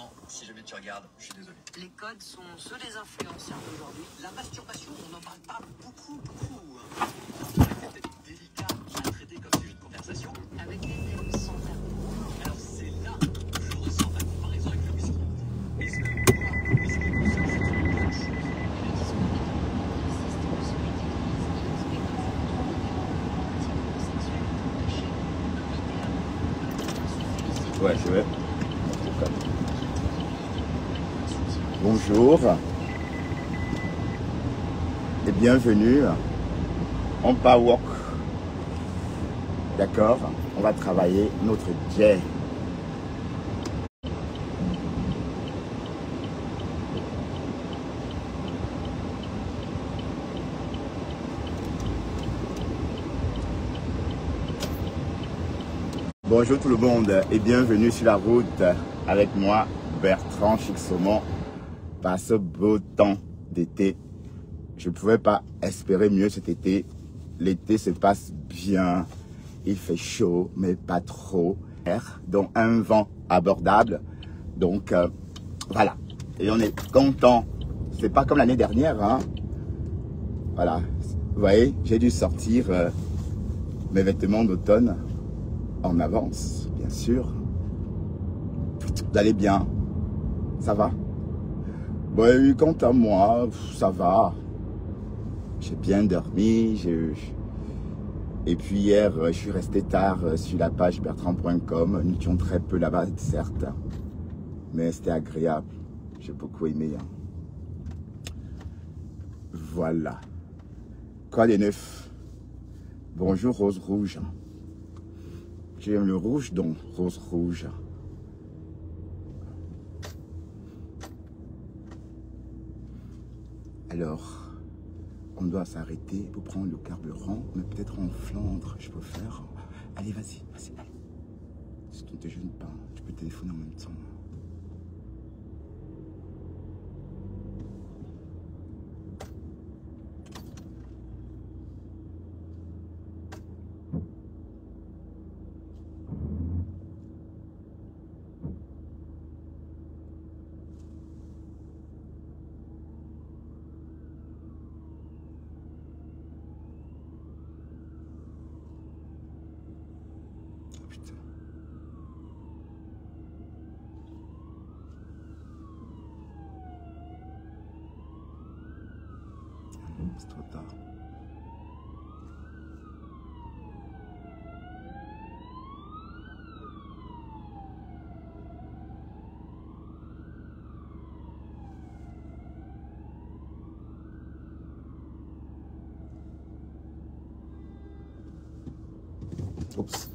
Maman, si jamais tu regardes, je suis désolé. Les codes sont ceux des influenceurs d'aujourd'hui. La masturbation, on n'en parle pas beaucoup. C'est peut-être délicat à traiter comme sujet de conversation. Avec des thèmes sans tabou. Alors c'est là que je ressens ma comparaison avec le whisky. Est-ce que boire du whisky conscient, c'est une bonne chose? Ouais, je vais. Bonjour et bienvenue en Power Walk. D'accord, on va travailler notre jet. Bonjour tout le monde et bienvenue sur la route avec moi, Bertrand Chixaumont, par ce beau temps d'été. Je ne pouvais pas espérer mieux cet été. L'été se passe bien, il fait chaud mais pas trop. Donc un vent abordable. Donc voilà, et on est content. C'est pas comme l'année dernière, hein. Voilà, vous voyez, j'ai dû sortir mes vêtements d'automne en avance, bien sûr. Vous allez bien? Ça va? Oui, quant à moi, ça va. J'ai bien dormi. Et puis hier, je suis resté tard sur la page bertrand.com. Nous étions très peu là-bas, certes. Mais c'était agréable. J'ai beaucoup aimé. Hein. Voilà. Quoi de neuf? Bonjour Rose Rouge. Tu aimes le rouge, donc Rose Rouge. Alors, on doit s'arrêter pour prendre le carburant, mais peut-être en Flandre, je peux faire. Allez, vas-y, allez. Si tu ne te gênes pas, tu peux téléphoner en même temps. C'est trop tard. Oups.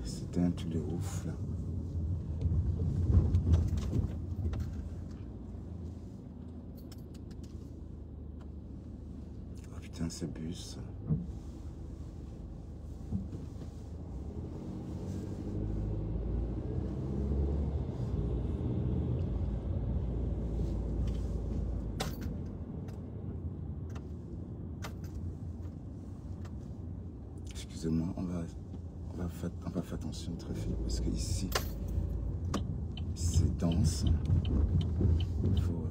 C'était un truc de ouf là. Oh putain, ce bus. Excusez-moi, on va faire attention très vite parce que ici c'est dense. Il faut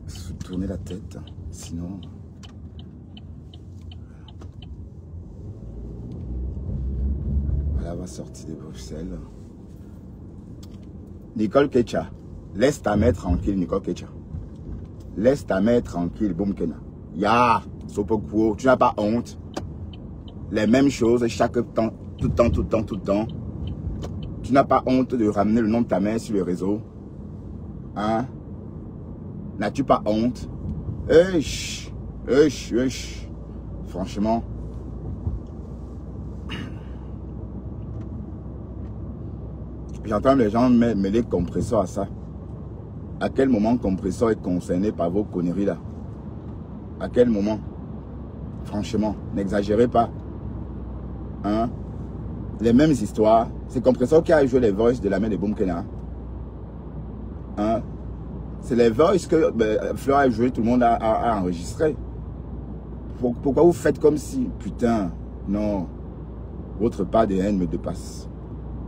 se tourner la tête, sinon. Voilà, on va sortir de Bruxelles. Nicole Kecha, laisse ta mère tranquille, Nicole Kecha. Laisse ta mère tranquille, Boumkena. Ya, Sopokuo, tu n'as pas honte. Les mêmes choses chaque temps, tout le temps. Tu n'as pas honte de ramener le nom de ta mère sur le réseau? Hein? N'as-tu pas honte? Franchement. J'entends les gens mêler compresseur à ça. À quel moment compresseur est concerné par vos conneries là? À quel moment? Franchement, n'exagérez pas. Hein? Les mêmes histoires. C'est compresseur qui a joué les voices de la main de Boumkena. Hein? C'est les voices que Fleur a joué, tout le monde a enregistré. Pourquoi vous faites comme si, putain, non, votre part de haine me dépasse.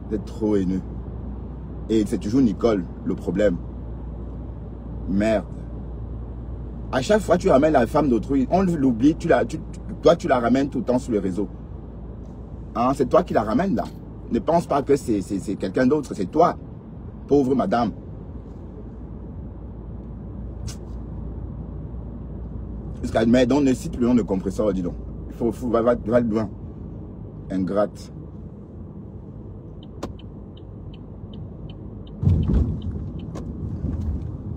Vous êtes trop haineux. Et c'est toujours Nicole, le problème. Merde. À chaque fois, tu ramènes la femme d'autrui. On l'oublie, toi, tu la ramènes tout le temps sur le réseau. Hein, c'est toi qui la ramènes là. Ne pense pas que c'est quelqu'un d'autre, c'est toi. Pauvre madame. Mais donc ne cite le nom de compresseur, dis donc. Il faut va loin. Ingrate.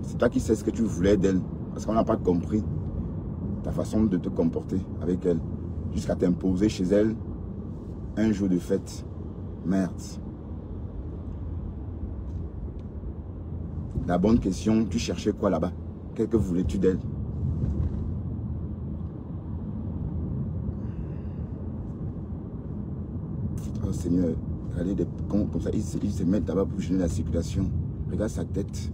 C'est toi qui sais ce que tu voulais d'elle. Parce qu'on n'a pas compris ta façon de te comporter avec elle. Jusqu'à t'imposer chez elle un jour de fête. Merde. La bonne question, tu cherchais quoi là-bas? Qu'est-ce que voulais-tu d'elle? Oh Seigneur, regardez des cons comme ça, ils se mettent là-bas pour gêner la circulation. Regarde sa tête.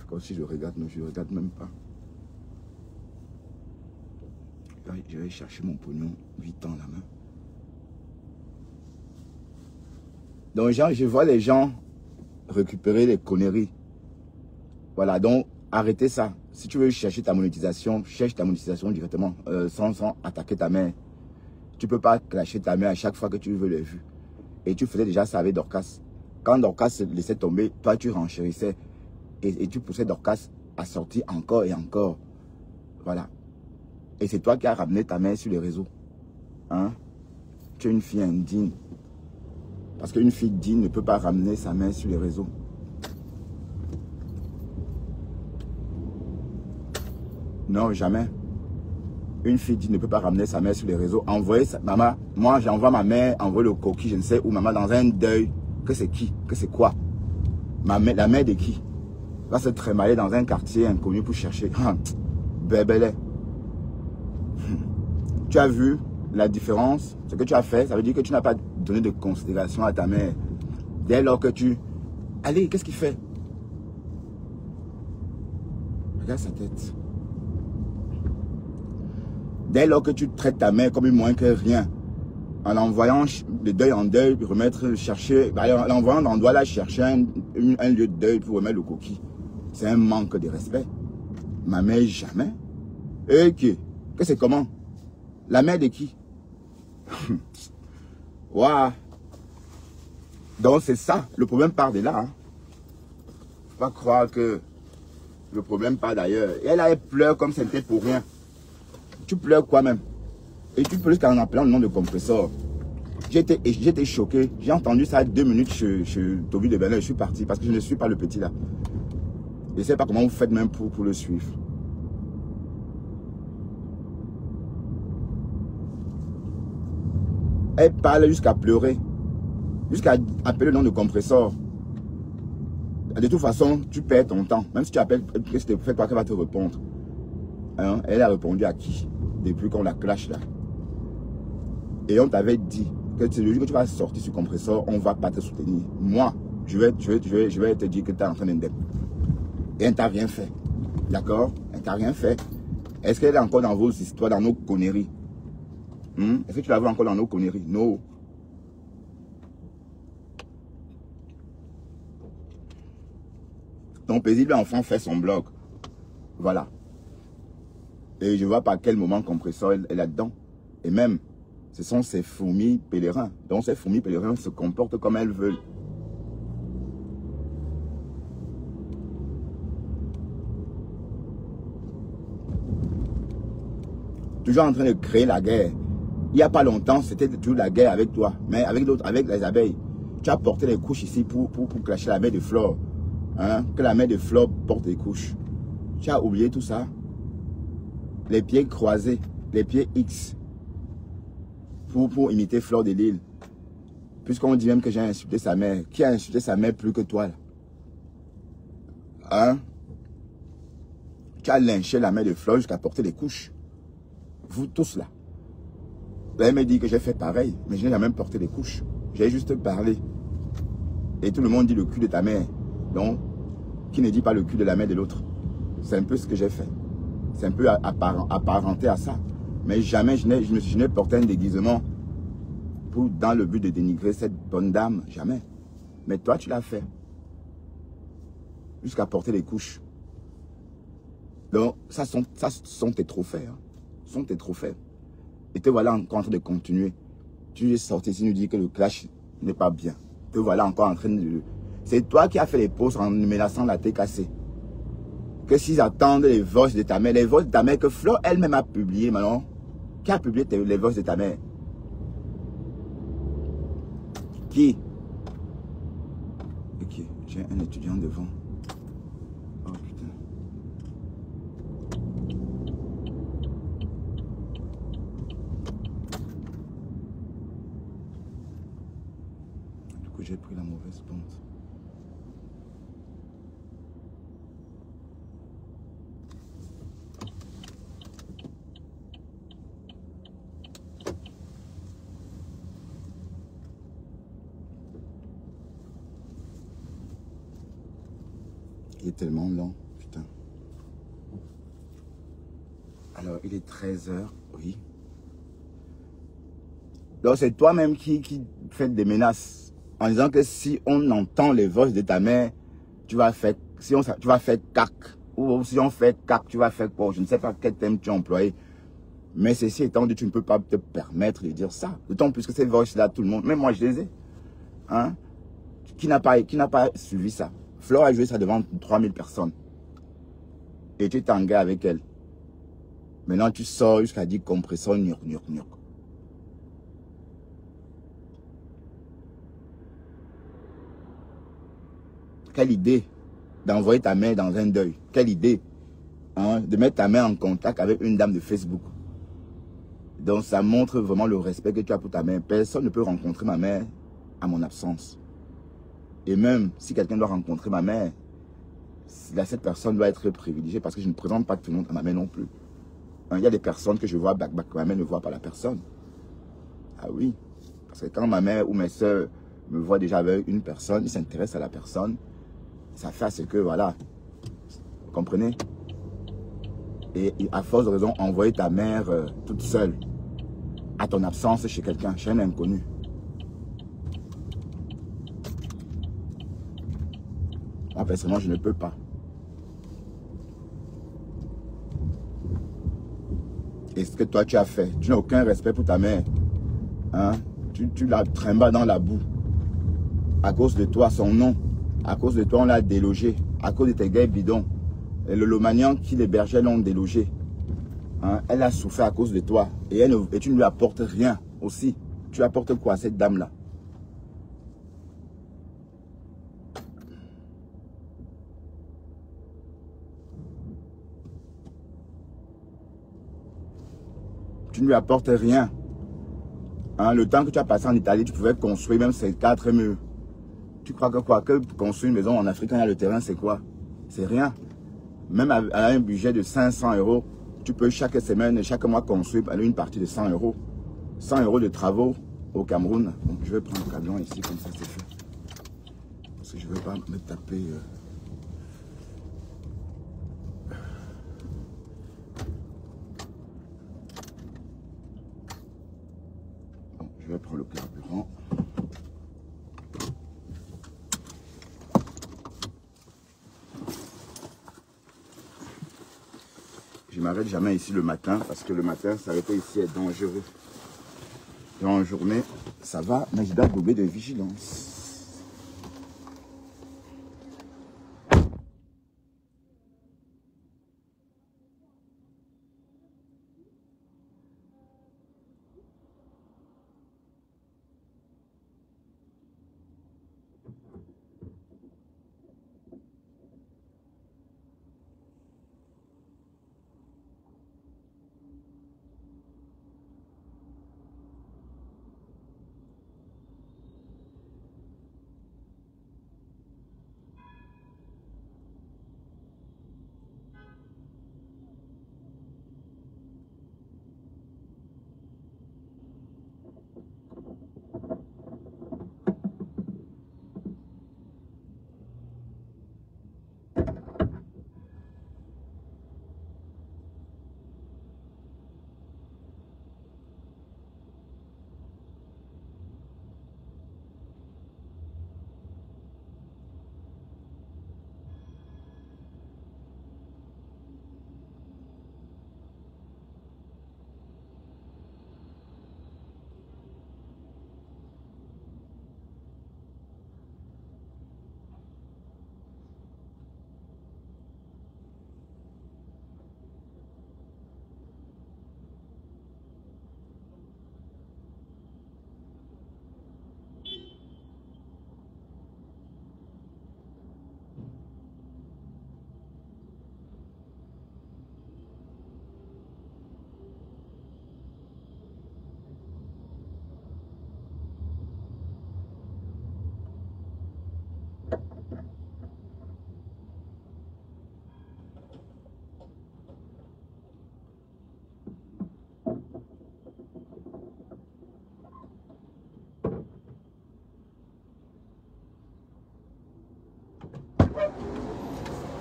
Comme si je regarde, non, je ne regarde même pas. Je vais chercher mon pognon, 8 ans la main. Donc, je vois les gens récupérer les conneries. Voilà, donc arrêtez ça. Si tu veux chercher ta monétisation, cherche ta monétisation directement, sans attaquer ta mère. Tu ne peux pas clasher ta mère à chaque fois que tu veux les vues. Et tu faisais déjà ça avec Dorcas. Quand Dorcas se laissait tomber, toi tu renchérissais. Et tu poussais Dorcas à sortir encore et encore. Voilà. Et c'est toi qui as ramené ta mère sur les réseaux. Hein? Tu es une fille indigne. Parce qu'une fille digne ne peut pas ramener sa mère sur les réseaux. Non, jamais. Une fille digne ne peut pas ramener sa mère sur les réseaux. Envoyer sa maman. Moi, j'envoie ma mère, envoie le coquille, je ne sais où, maman, dans un deuil. Que c'est qui? Que c'est quoi? La mère de qui? Va se trémailler dans un quartier inconnu pour chercher. Bébélé. Tu as vu la différence? Ce que tu as fait, ça veut dire que tu n'as pas donné de considération à ta mère. Dès lors que tu... Allez, qu'est-ce qu'il fait? Regarde sa tête. Dès lors que tu traites ta mère comme une moins que rien, en l'envoyant de deuil en deuil, remettre, chercher... En l'envoyant, on doit la chercher un lieu de deuil pour remettre le coquille. C'est un manque de respect. Ma mère, jamais. Et que c'est comment? La mère de qui? Waouh. Donc c'est ça, le problème part de là. Hein. Faut pas croire que le problème part d'ailleurs. Et elle pleure comme si c'était pour rien. Tu pleures quoi même? Et tu pleures en appelant le nom de compresseur. J'étais choqué. J'ai entendu ça 2 minutes chez Toby de Bernard. Je suis parti parce que je ne suis pas le petit là. Je ne sais pas comment vous faites même pour le suivre. Elle parle jusqu'à pleurer. Jusqu'à appeler le nom de compresseur. De toute façon, tu perds ton temps. Même si tu appelles, qu'est-ce que tu fais pas qu'elle va te répondre. Hein? Elle a répondu à qui? Depuis qu'on la clash là. Et on t'avait dit que c'est le jour que tu vas sortir sur compresseur, on ne va pas te soutenir. Moi, je vais te dire que tu es en train d'indemne. Et elle ne t'a rien fait. D'accord? Elle ne t'a rien fait. Est-ce qu'elle est encore dans vos histoires, dans nos conneries? Est-ce que tu la vois encore dans nos conneries? Non. Ton paisible enfant fait son blog. Voilà. Et je vois pas à quel moment compresseur elle est là-dedans. Et même, ce sont ces fourmis pèlerins. Donc ces fourmis pèlerins se comportent comme elles veulent. Toujours en train de créer la guerre. Il n'y a pas longtemps, c'était toujours la guerre avec toi. Mais avec d'autres, avec les abeilles. Tu as porté les couches ici pour clasher la mère de Flore. Hein? Que la mère de Flore porte les couches. Tu as oublié tout ça. Les pieds croisés, les pieds X. Pour imiter Flore de Lille. Puisqu'on dit même que j'ai insulté sa mère. Qui a insulté sa mère plus que toi là? Hein? Tu as lynché la mère de Flore jusqu'à porter les couches. Vous tous là. Elle m'a dit que j'ai fait pareil, mais je n'ai jamais porté les couches. J'ai juste parlé. Et tout le monde dit le cul de ta mère. Donc, qui ne dit pas le cul de la mère de l'autre? C'est un peu ce que j'ai fait. C'est un peu apparenté à ça. Mais jamais je n'ai porté un déguisement dans le but de dénigrer cette bonne dame. Jamais. Mais toi, tu l'as fait. Jusqu'à porter les couches. Donc, ça sont tes trophées. Hein. Sont tes trophées. Et te voilà encore en train de continuer. Tu es sorti ici, nous dis que le clash n'est pas bien. Te voilà encore en train de... C'est toi qui as fait les posts en menaçant la TKC. Que s'ils attendent les voices de ta mère, les voices de ta mère que Flo elle-même a publié maintenant. Qui a publié les voices de ta mère? Qui? Ok, j'ai un étudiant devant. Oh putain. Du coup, j'ai pris la mauvaise pente. Il est tellement lent, putain. Alors, il est 13 h, oui. Donc, c'est toi-même qui fais des menaces en disant que si on entend les voix de ta mère, tu vas faire, tu vas faire cac. Ou si on fait cac, tu vas faire quoi? Je ne sais pas quel thème tu as employé. Mais ceci étant dit, tu ne peux pas te permettre de dire ça. D'autant plus que ces voix-là, tout le monde, même moi, je les ai. Hein? Qui n'a pas suivi ça? Flore a joué ça devant 3000 personnes. Et tu t'engages avec elle. Maintenant, tu sors jusqu'à dire compresseur, gnoc. Quelle idée d'envoyer ta mère dans un deuil. Quelle idée, hein, de mettre ta mère en contact avec une dame de Facebook. Donc, ça montre vraiment le respect que tu as pour ta mère. Personne ne peut rencontrer ma mère à mon absence. Et même si quelqu'un doit rencontrer ma mère, cette personne doit être privilégiée parce que je ne présente pas tout le monde à ma mère non plus. Hein, il y a des personnes que je vois que ma mère ne voit pas la personne. Ah oui. Parce que quand ma mère ou mes soeurs me voient déjà avec une personne, ils s'intéressent à la personne. Ça fait à ce que, voilà, vous comprenez? Et à force de raison, envoyer ta mère toute seule, à ton absence chez quelqu'un, chez un inconnu. Moi, personnellement, je ne peux pas. Et ce que toi, tu as fait, tu n'as aucun respect pour ta mère. Hein? Tu la trimbales dans la boue. À cause de toi, son nom. À cause de toi, on l'a délogé. À cause de tes gars bidons. Et le Lomagnan qui l'hébergeait l'ont délogé. Hein? Elle a souffert à cause de toi. Et tu ne lui apportes rien aussi. Tu apportes quoi à cette dame-là? Tu ne lui apportes rien. Hein? Le temps que tu as passé en Italie, tu pouvais construire même ces 4 murs. Tu crois que quoi? Que construire une maison en Afrique, quand il y a le terrain, c'est quoi? C'est rien. Même à un budget de 500 €, tu peux chaque semaine, chaque mois construire une partie de 100 €. 100 € de travaux au Cameroun. Donc je vais prendre le camion ici, comme ça c'est fait. Parce que je ne veux pas me taper... Bon, je vais prendre le carburant. Je ne m'arrête jamais ici le matin, parce que le matin, s'arrêter ici est dangereux. Dans la journée, ça va, mais je dois doubler de vigilance.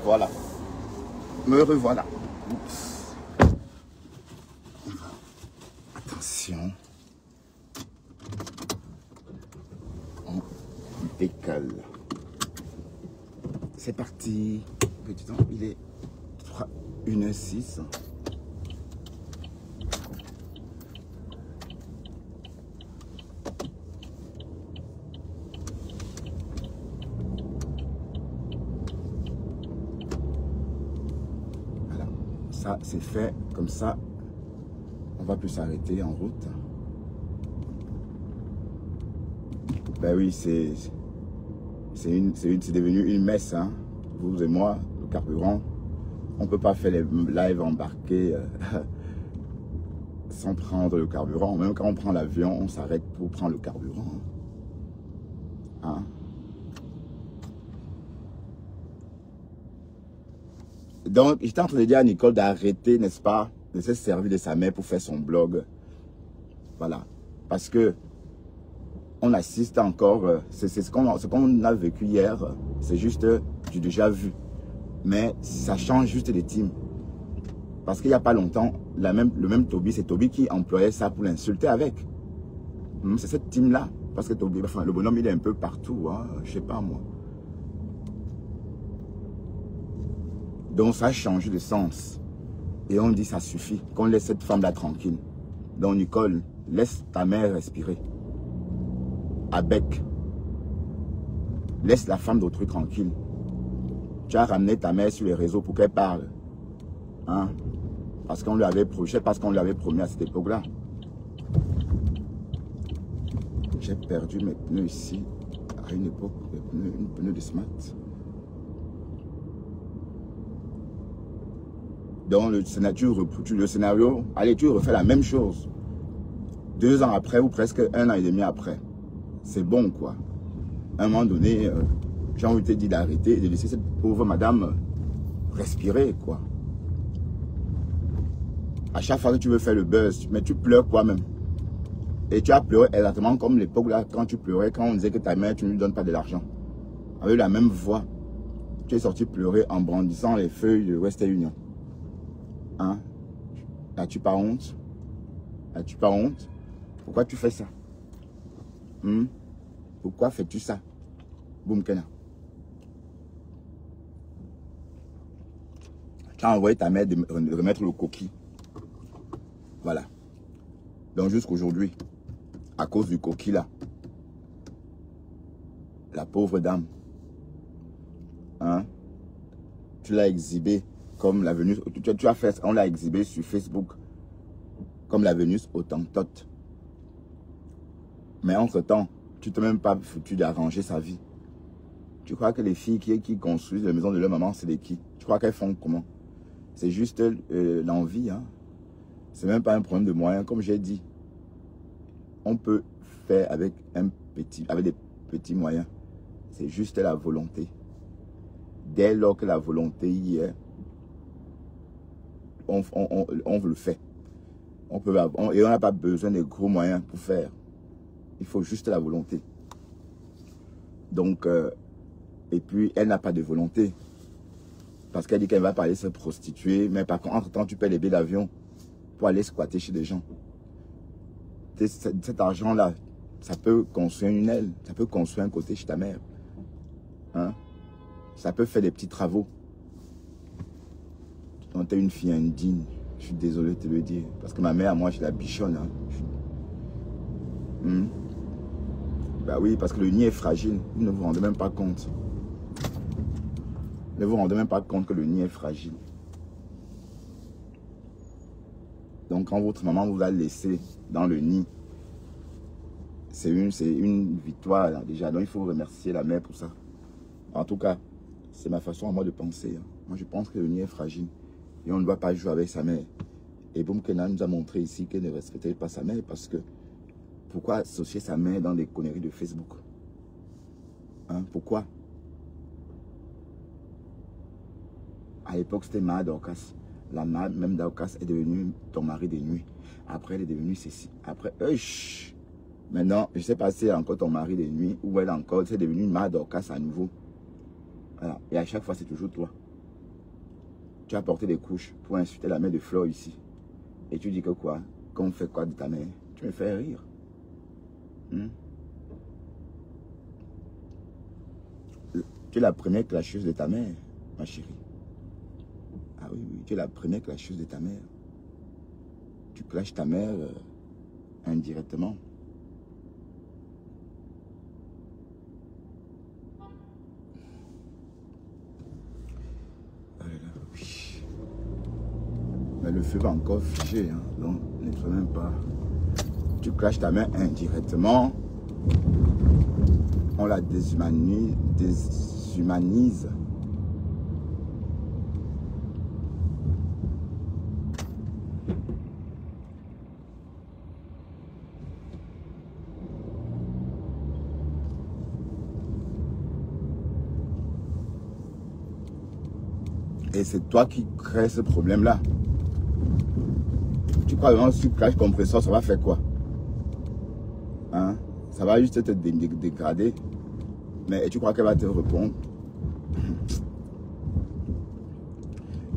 Voilà. Me revoilà. Oups. Attention. On décale. C'est parti. Petit temps, il est 1h06. Voilà. Ça, c'est fait. Comme ça, on va plus s'arrêter en route. Ben oui, c'est devenu une messe, hein. Vous et moi, le carburant. On ne peut pas faire les lives embarqués sans prendre le carburant. Même quand on prend l'avion, on s'arrête pour prendre le carburant. Hein? Donc, j'étais en train de dire à Nicole d'arrêter, n'est-ce pas, de se servir de sa mère pour faire son blog. Voilà. Parce que on assiste encore, c'est ce qu'on a vécu hier, c'est juste du déjà vu. Mais ça change juste les teams. Parce qu'il n'y a pas longtemps, le même Toby, c'est Toby qui employait ça pour l'insulter avec. C'est cette team-là. Parce que Toby, enfin, le bonhomme, il est un peu partout, hein, je sais pas moi. Donc ça a changé de sens. Et on dit ça suffit, qu'on laisse cette femme-là tranquille. Donc Nicole, laisse ta mère respirer. Avec. Laisse la femme d'autrui tranquille. Tu as ramené ta mère sur les réseaux pour qu'elle parle. Hein? Parce qu'on lui avait promis, parce qu'on lui avait promis à cette époque-là. J'ai perdu mes pneus ici. À une époque, une pneu de Smart. Donc le scénario, allez, tu refais la même chose. 2 ans après ou presque 1 an et demi après. C'est bon, quoi. À un moment donné, j'ai envie de te dire d'arrêter et de laisser cette pauvre madame respirer, quoi. À chaque fois que tu veux faire le buzz, mais tu pleures quoi même. Et tu as pleuré exactement comme l'époque là, quand tu pleurais, quand on disait que ta mère, tu ne lui donnes pas de l'argent. Avec la même voix, tu es sorti pleurer en brandissant les feuilles de Western Union. Hein? As-tu pas honte? As-tu pas honte? Pourquoi tu fais ça? Pourquoi fais-tu ça? Boum Kena. Tu as envoyé ta mère de remettre le coquille. Voilà. Donc jusqu'aujourd'hui, à cause du coquille là, la pauvre dame, hein, tu l'as exhibé comme la Vénus. Tu as fait, on l'a exhibé sur Facebook comme la Vénus Autantote. Mais entre-temps, tu t'es même pas foutu d'arranger sa vie. Tu crois que les filles qui construisent la maison de leur maman, c'est des qui? Tu crois qu'elles font comment? C'est juste l'envie. Hein? C'est même pas un problème de moyens. Comme j'ai dit, on peut faire avec des petits moyens. C'est juste la volonté. Dès lors que la volonté y est, on le fait. Et on n'a pas besoin de gros moyens pour faire. Il faut juste la volonté. Donc, et puis, elle n'a pas de volonté. Parce qu'elle dit qu'elle va pas aller se prostituer. Mais par contre, entre-temps, tu payes les billets d'avion pour aller squatter chez des gens. Cet argent-là, ça peut construire une aile. Ça peut construire un côté chez ta mère. Hein? Ça peut faire des petits travaux. Quand tu es une fille indigne, je suis désolé de te le dire. Parce que ma mère, moi, je la bichonne. Hein. Bah oui, parce que le nid est fragile. Vous ne vous rendez même pas compte. Ne vous rendez même pas compte que le nid est fragile. Donc quand votre maman vous a laissé dans le nid, c'est une victoire là, déjà. Donc il faut remercier la mère pour ça. En tout cas, c'est ma façon à moi de penser. Hein. Moi je pense que le nid est fragile. Et on ne doit pas jouer avec sa mère. Et Boum Kena nous a montré ici qu'elle ne respectait pas sa mère parce que pourquoi associer sa mère dans des conneries de Facebook? Hein? Pourquoi? À l'époque, c'était Mara Dorcas. La Mara même Dorcas est devenue ton mari de nuit. Après, elle est devenue ceci. Après, maintenant, je ne sais pas si elle est encore ton mari de nuit ou elle est encore, c'est devenu Mara Dorcas à nouveau. Voilà. Et à chaque fois, c'est toujours toi. Tu as porté des couches pour insulter la mère de Flore ici. Et tu dis que quoi? Qu'on fait quoi de ta mère? Tu me fais rire. Tu es la première clasheuse de ta mère, ma chérie. Ah oui, oui, tu es la première clasheuse de ta mère. Tu clashes ta mère indirectement. Ah là là, oui. Mais le feu va encore figer, hein, donc ne te fais même pas. Tu clashes ta mère indirectement. On la déshumanise. Et c'est toi qui crée ce problème-là. Tu crois vraiment que si tu clashes compresseur, ça va faire quoi? Hein? Ça va juste te dégrader. Mais tu crois qu'elle va te répondre?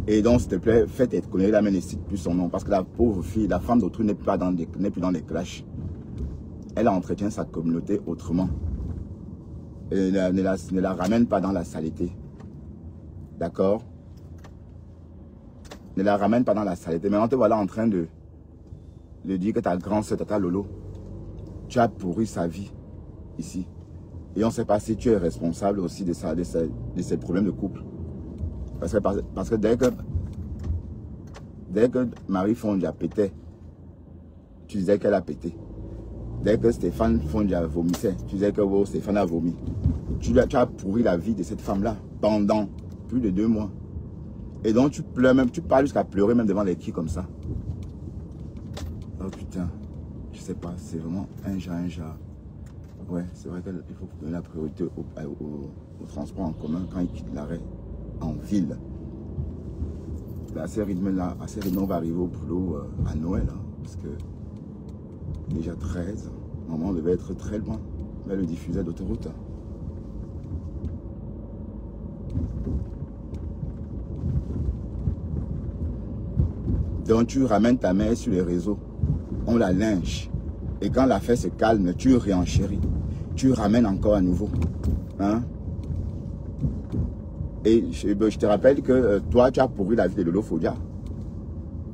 Et donc, s'il te plaît, faites être connu là, mais ne cite plus son nom. Parce que la pauvre fille, la femme d'autrui n'est plus dans les clashs. Elle entretient sa communauté autrement. Et ne la ramène pas dans la saleté. D'accord? Ne la ramène pas dans la saleté. Maintenant, te voilà en train de dire que ta grande soeur, Tata Lolo, tu as pourri sa vie ici. Et on ne sait pas si tu es responsable aussi de ces problèmes de couple. Parce que dès que Marie Fondia pétait, tu disais qu'elle a pété. Dès que Stéphane Fondia vomissait, tu disais que oh, Stéphane a vomi. Tu as pourri la vie de cette femme-là pendant plus de 2 mois. Et donc tu pleures même, tu parles jusqu'à pleurer même devant les filles comme ça. Oh putain, je sais pas, c'est vraiment un genre. Ouais, c'est vrai qu'il faut donner la priorité au transport en commun quand il quitte l'arrêt en ville. Là, ces rythmes-là, on va arriver au boulot à Noël, hein, parce que déjà 13, maman devait être très loin, mais le diffusait d'autoroute. Donc tu ramènes ta mère sur les réseaux, on la lynche. Et quand l'affaire se calme, tu réenchéris. Tu ramènes encore à nouveau. Hein? Et je te rappelle que toi, tu as pourri la vie de Lolo Fondia.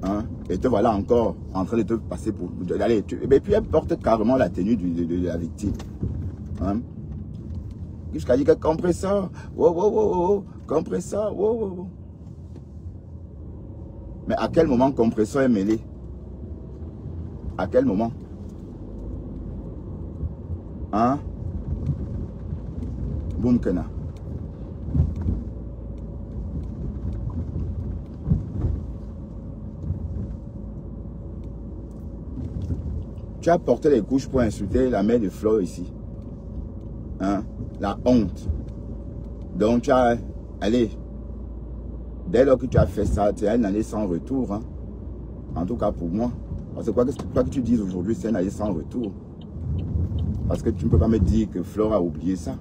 Hein? Et te voilà encore en train de te passer pour... Allez, et puis elle porte carrément la tenue de la victime. Hein? Jusqu'à dire que compresseur, wow, compresseur, wow. Mais à quel moment compresseur est mêlé? À quel moment? Hein? Boum Kena. Tu as porté les couches pour insulter la mère de Flore ici. Hein? La honte. Donc tu as... Allez. Dès lors que tu as fait ça, c'est une année sans retour. Hein? En tout cas pour moi. Parce que quoi que tu dises aujourd'hui, c'est une année sans retour. Parce que tu ne peux pas me dire que Flore a oublié ça.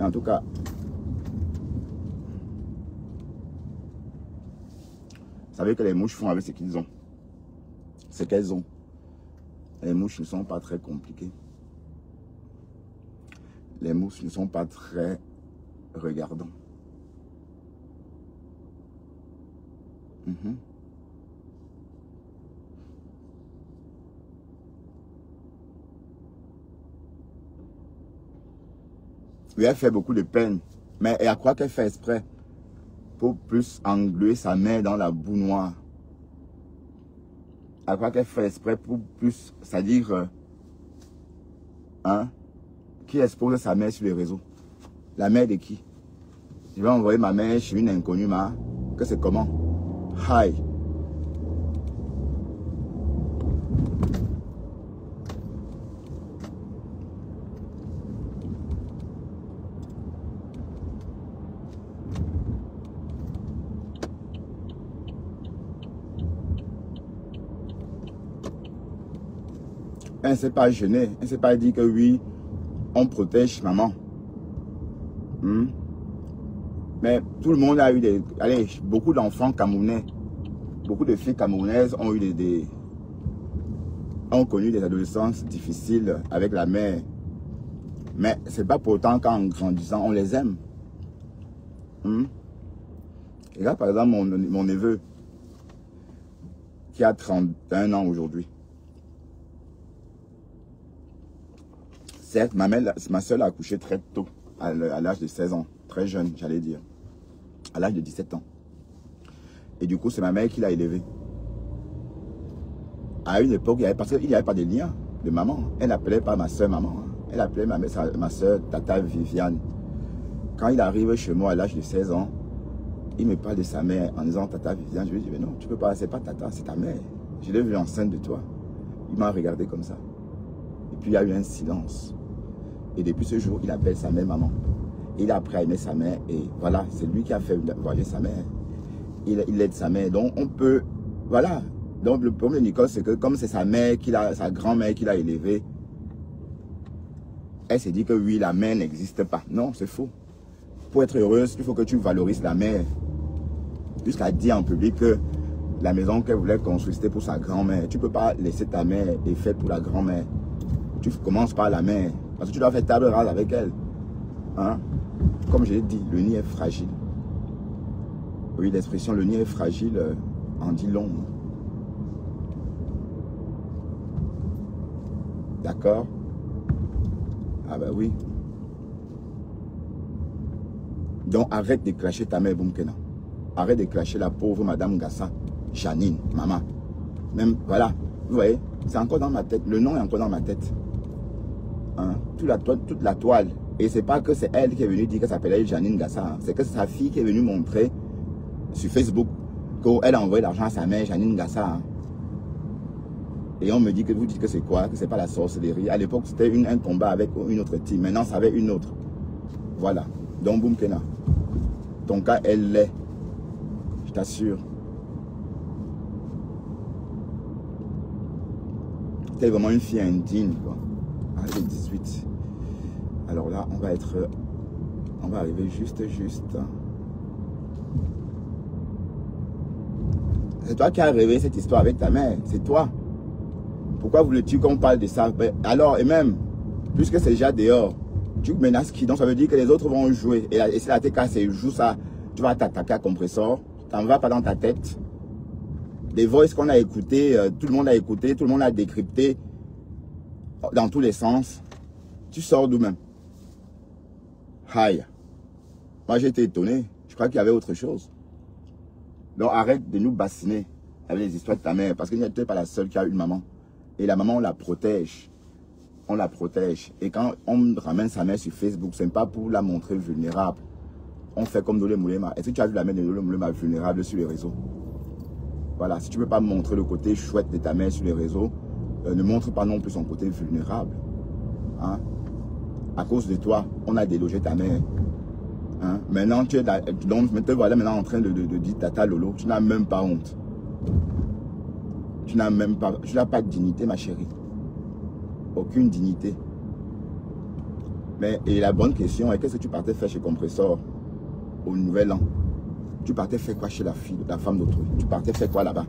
En tout cas, vous savez que les mouches font avec ce qu'ils ont. Ce qu'elles ont. Les mouches ne sont pas très compliquées. Les mouches ne sont pas très regardants. Oui, elle fait beaucoup de peine. Mais elle croit qu'elle fait exprès pour plus engluer sa mère dans la boue noire. Elle croit qu'elle fait exprès pour plus, c'est-à-dire, hein, qui expose sa mère sur les réseaux. La mère de qui? Je vais envoyer ma mère chez une inconnue, que c'est comment? Hi. Elle ne s'est pas gênée. Elle ne s'est pas dit que oui, on protège maman. Mais tout le monde a eu des... Allez, beaucoup d'enfants camerounais, beaucoup de filles camerounaises ont eu ont connu des adolescences difficiles avec la mère. Mais c'est pas pour autant qu'en grandissant, on les aime. Et là, par exemple, mon neveu, qui a 31 ans aujourd'hui. Certes, ma soeur a accouché très tôt, à l'âge de 16 ans. Très jeune, j'allais dire. À l'âge de 17 ans. Et du coup, c'est ma mère qui l'a élevé. À une époque, parce qu'il n'y avait pas de lien de maman. Elle n'appelait pas ma soeur maman. Elle appelait ma soeur Tata Viviane. Quand il arrive chez moi à l'âge de 16 ans, il me parle de sa mère en disant Tata Viviane. Je lui dis, mais non, tu peux pas, c'est pas Tata, c'est ta mère. Je l'ai vue enceinte de toi. Il m'a regardé comme ça. Et puis il y a eu un silence. Et depuis ce jour, il appelle sa mère maman. Il a appris à aimer sa mère. Et voilà, c'est lui qui a fait voyager sa mère. Il aide sa mère. Donc on peut, voilà. Donc le problème de Nicole, c'est que comme c'est sa mère, sa grand-mère qui l'a élevée, elle s'est dit que oui, la mère n'existe pas. Non, c'est faux. Pour être heureuse, il faut que tu valorises la mère. Jusqu'à dire en public que la maison qu'elle voulait construire, c'était pour sa grand-mère. Tu ne peux pas laisser ta mère et faire pour la grand-mère. Tu commences par la mère. Parce que tu dois faire table rase avec elle. Hein? Comme je l'ai dit, le nid est fragile. Oui, l'expression le nid est fragile en dit long. D'accord? Ah ben oui. Donc arrête de clasher ta mère Boumkena. Arrête de clasher la pauvre Madame Gassa, Janine, maman. Même, voilà, vous voyez, c'est encore dans ma tête. Le nom est encore dans ma tête. Hein? Toute la toile. Et c'est pas que c'est elle qui est venue dire qu'elle s'appelait Janine Gassa. Hein. C'est que c'est sa fille qui est venue montrer sur Facebook qu'elle a envoyé l'argent à sa mère, Janine Gassa. Hein. Et on me dit que vous dites que c'est quoi? Que c'est pas la sorcellerie. À l'époque, c'était un combat avec une autre team. Maintenant, ça avait une autre. Voilà. Donc, Boumkena. Ton cas, elle l'est. Je t'assure. T'es vraiment une fille indigne, quoi. Ah, j'ai 18. Alors là, on va arriver juste. C'est toi qui as rêvé cette histoire avec ta mère. C'est toi. Pourquoi voulais-tu qu'on parle de ça? Alors, et même, puisque c'est déjà dehors, tu menaces qui? Donc ça veut dire que les autres vont jouer. Et si la TK joue ça, tu vas t'attaquer à compresseur. T'en vas pas dans ta tête. Des voices qu'on a écoutées, tout le monde a écouté, tout le monde a décrypté dans tous les sens. Tu sors d'où même? Aïe. Moi j'ai été étonné. Je crois qu'il y avait autre chose. Donc arrête de nous bassiner avec les histoires de ta mère. Parce que tu n'es pas la seule qui a une maman. Et la maman, on la protège. On la protège. Et quand on ramène sa mère sur Facebook, ce n'est pas pour la montrer vulnérable. On fait comme Dolé Moulema. Est-ce que tu as vu la mère de Dolé Moulema vulnérable sur les réseaux? Voilà, si tu ne peux pas montrer le côté chouette de ta mère sur les réseaux, ne montre pas non plus son côté vulnérable. Hein? À cause de toi, on a délogé ta mère. Hein? Maintenant, donc, te voilà maintenant en train de dire Tata Lolo. Tu n'as même pas honte. Tu n'as pas de dignité, ma chérie. Aucune dignité. Mais, et la bonne question est, qu'est-ce que tu partais faire chez Compressor au Nouvel An? Tu partais faire quoi chez la femme d'autrui? Tu partais faire quoi là-bas?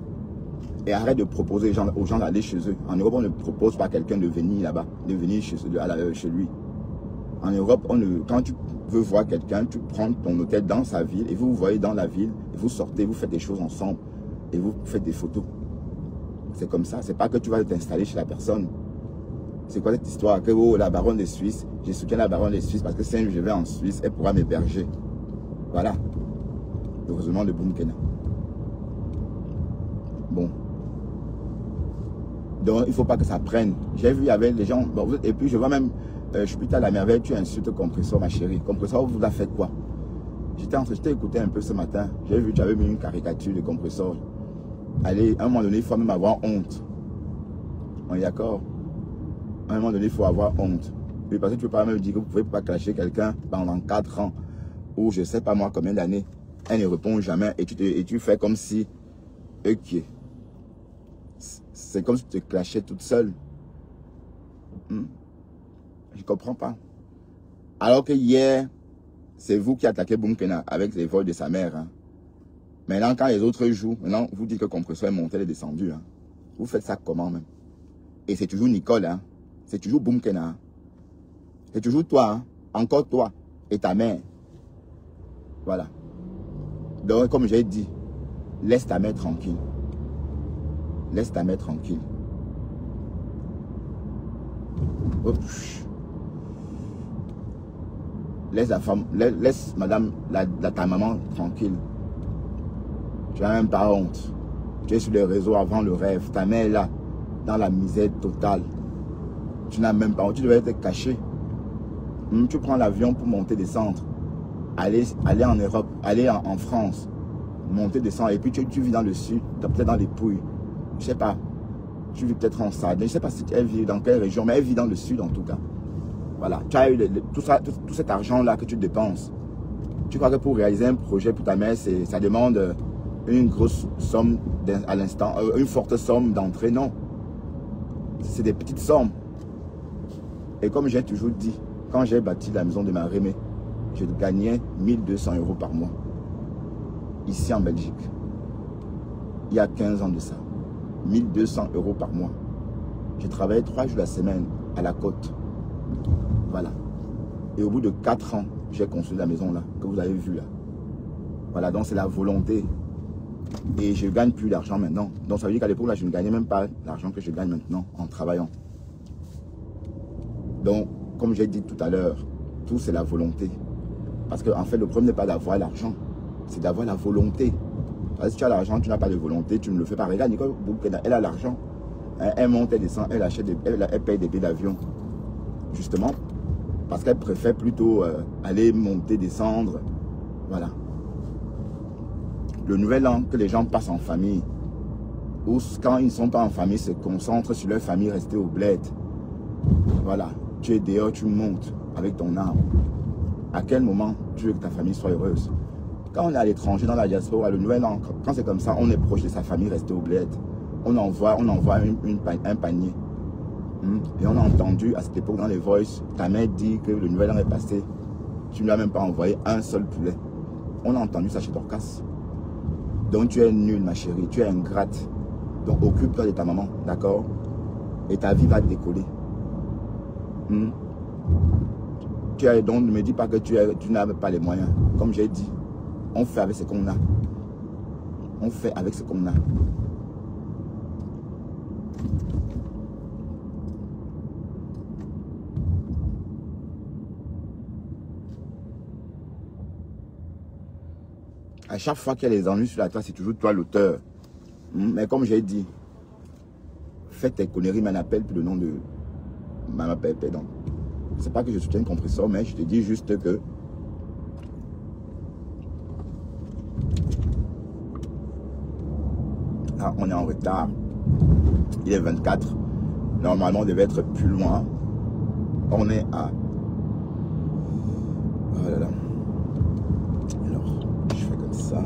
Et arrête de proposer aux gens d'aller chez eux. En Europe, on ne propose pas à quelqu'un de venir là-bas, de venir chez lui. En Europe, quand tu veux voir quelqu'un, tu prends ton hôtel dans sa ville et vous vous voyez dans la ville, et vous sortez, vous faites des choses ensemble et vous faites des photos. C'est comme ça. C'est pas que tu vas t'installer chez la personne. C'est quoi cette histoire? Que oh, la baronne de Suisse, je soutiens la baronne de Suisse parce que si je vais en Suisse, elle pourra m'héberger. Voilà. Heureusement de Boumkena. Bon. Donc, il ne faut pas que ça prenne. J'ai vu, il y avait des gens. Bon, et puis, je vois même, je suis putain à la merveille, tu insultes Compressor, ma chérie. Compressor, vous a fait quoi? J'étais écouté un peu ce matin. J'ai vu, tu avais mis une caricature de Compressor. Allez, à un moment donné, il faut même avoir honte. On est d'accord? À un moment donné, il faut avoir honte. Oui, parce que tu ne peux pas même dire que vous ne pouvez pas clasher quelqu'un pendant 4 ans. Ou je ne sais pas moi combien d'années. Elle ne répond jamais et tu fais comme si... Ok. C'est comme si tu te clashais toute seule. Je ne comprends pas. Alors que hier, c'est vous qui attaquez Boumkena avec les vols de sa mère. Hein. Maintenant, quand les autres jouent, maintenant, vous dites que le compresseur est monté, il est descendu. Hein. Vous faites ça comment même? Et c'est toujours Nicole, hein. C'est toujours Boumkena. Hein. C'est toujours toi, hein. Encore toi et ta mère. Voilà. Donc, comme j'ai dit, laisse ta mère tranquille. Laisse ta mère tranquille. Oups. Laisse la femme, laisse madame, ta maman tranquille. Tu n'as même pas honte. Tu es sur les réseaux avant le rêve. Ta mère est là, dans la misère totale. Tu n'as même pas honte. Tu devais être caché. Tu prends l'avion pour monter, descendre. Aller en Europe, aller en France. Monter, descendre. Et puis tu vis dans le sud, peut-être dans les Pouilles. Je ne sais pas. Tu vis peut-être en Sardaigne. Je ne sais pas si elle vit dans quelle région, mais elle vit dans le sud en tout cas. Voilà. Tu as eu tout cet argent-là que tu dépenses. Tu crois que pour réaliser un projet pour ta mère, ça demande une grosse somme à l'instant, une forte somme d'entrée? Non. C'est des petites sommes. Et comme j'ai toujours dit, quand j'ai bâti la maison de ma Rémé, je gagnais 1200 € par mois. Ici en Belgique. Il y a 15 ans de ça. 1200 € par mois. Je travaillais 3 jours la semaine à la côte. Voilà. Et au bout de 4 ans, j'ai construit la maison là, que vous avez vu là. Voilà, donc c'est la volonté. Et je ne gagne plus d'argent maintenant. Donc ça veut dire qu'à l'époque là, je ne gagnais même pas l'argent que je gagne maintenant en travaillant. Donc, comme j'ai dit tout à l'heure, tout c'est la volonté. Parce qu'en fait, le problème n'est pas d'avoir l'argent, c'est d'avoir la volonté. Parce que si tu as l'argent, tu n'as pas de volonté, tu ne le fais pas. Regarde, Nicole Boumkena, elle a l'argent. Elle monte, elle descend, elle achète, elle paye des billets d'avion. Justement, parce qu'elle préfère plutôt aller monter, descendre. Voilà. Le nouvel an que les gens passent en famille, ou quand ils ne sont pas en famille, se concentrent sur leur famille restée au bled. Voilà. Tu es dehors, tu montes avec ton âme. À quel moment tu veux que ta famille soit heureuse? Quand on est à l'étranger, dans la diaspora, le nouvel an, quand c'est comme ça, on est proche de sa famille restée au bled. On envoie un panier. Et on a entendu à cette époque dans les voices, ta mère dit que le nouvel an est passé. Tu ne lui as même pas envoyé un seul poulet. On a entendu ça chez Dorcas. Donc tu es nulle, ma chérie, tu es ingrate. Donc occupe-toi de ta maman, d'accord? Et ta vie va décoller. Donc ne me dis pas que tu n'as pas les moyens. Comme j'ai dit, on fait avec ce qu'on a. On fait avec ce qu'on a. À chaque fois qu'il y a les ennuis sur la toile, c'est toujours toi l'auteur. Mais comme j'ai dit, fais tes conneries, mais n'appelle plus le nom de Maman Pépé. Donc, c'est pas que je soutiens le compresseur, mais je te dis juste que ah, on est en retard. Il est 24. Normalement, on devait être plus loin. On est à... Oh là là. Alors, je fais comme ça.